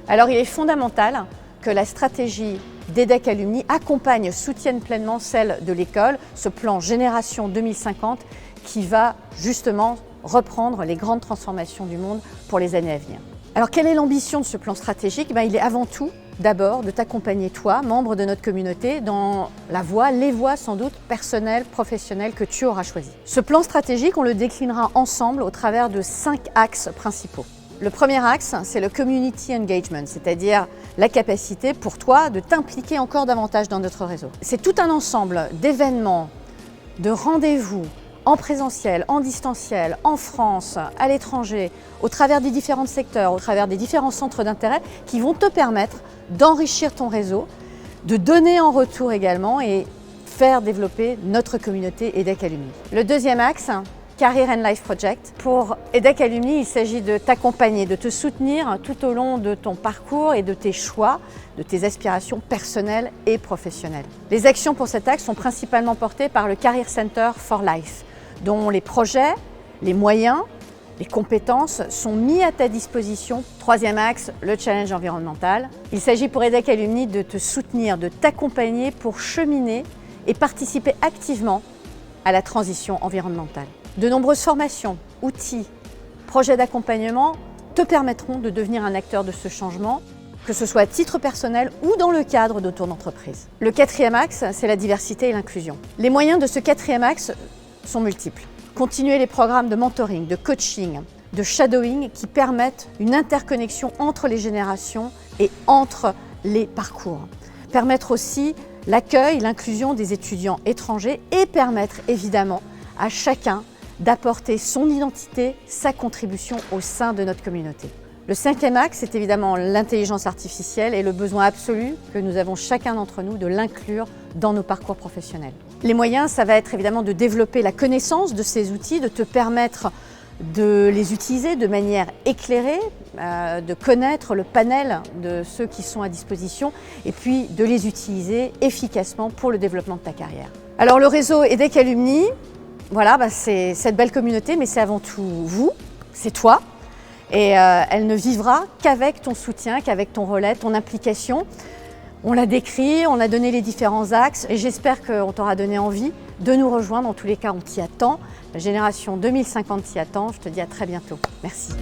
Alors il est fondamental que la stratégie d'EDEC Alumni accompagne, soutienne pleinement celle de l'école, ce plan Génération 2050 qui va justement reprendre les grandes transformations du monde pour les années à venir. Alors quelle est l'ambition de ce plan stratégique? Il est avant tout d'abord de t'accompagner toi, membre de notre communauté, dans la voie, les voies sans doute personnelles, professionnelles que tu auras choisies. Ce plan stratégique, on le déclinera ensemble au travers de 5 axes principaux. Le premier axe, c'est le Community Engagement, c'est-à-dire la capacité pour toi de t'impliquer encore davantage dans notre réseau. C'est tout un ensemble d'événements, de rendez-vous, en présentiel, en distanciel, en France, à l'étranger, au travers des différents secteurs, au travers des différents centres d'intérêt qui vont te permettre d'enrichir ton réseau, de donner en retour également et faire développer notre communauté EDEC Alumni. Le deuxième axe, Career and Life Project. Pour EDEC Alumni, il s'agit de t'accompagner, de te soutenir tout au long de ton parcours et de tes choix, de tes aspirations personnelles et professionnelles. Les actions pour cet axe sont principalement portées par le Career Center for Life, dont les projets, les moyens, les compétences sont mis à ta disposition. Troisième axe, le challenge environnemental. Il s'agit pour EDEC Alumni de te soutenir, de t'accompagner pour cheminer et participer activement à la transition environnementale. De nombreuses formations, outils, projets d'accompagnement te permettront de devenir un acteur de ce changement, que ce soit à titre personnel ou dans le cadre de ton entreprise. Le quatrième axe, c'est la diversité et l'inclusion. Les moyens de ce quatrième axe sont multiples. Continuer les programmes de mentoring, de coaching, de shadowing qui permettent une interconnexion entre les générations et entre les parcours. Permettre aussi l'accueil, l'inclusion des étudiants étrangers et permettre évidemment à chacun d'apporter son identité, sa contribution au sein de notre communauté. Le cinquième axe, c'est évidemment l'intelligence artificielle et le besoin absolu que nous avons chacun d'entre nous de l'inclure dans nos parcours professionnels. Les moyens, ça va être évidemment de développer la connaissance de ces outils, de te permettre de les utiliser de manière éclairée, de connaître le panel de ceux qui sont à disposition et puis de les utiliser efficacement pour le développement de ta carrière. Alors le réseau EDEC Alumni, voilà, c'est cette belle communauté, mais c'est avant tout vous, c'est toi. Et elle ne vivra qu'avec ton soutien, qu'avec ton relais, ton implication. On l'a décrit, on a donné les différents axes et j'espère qu'on t'aura donné envie de nous rejoindre. En tous les cas, on t'y attend. La génération 2050 t'y attend. Je te dis à très bientôt. Merci.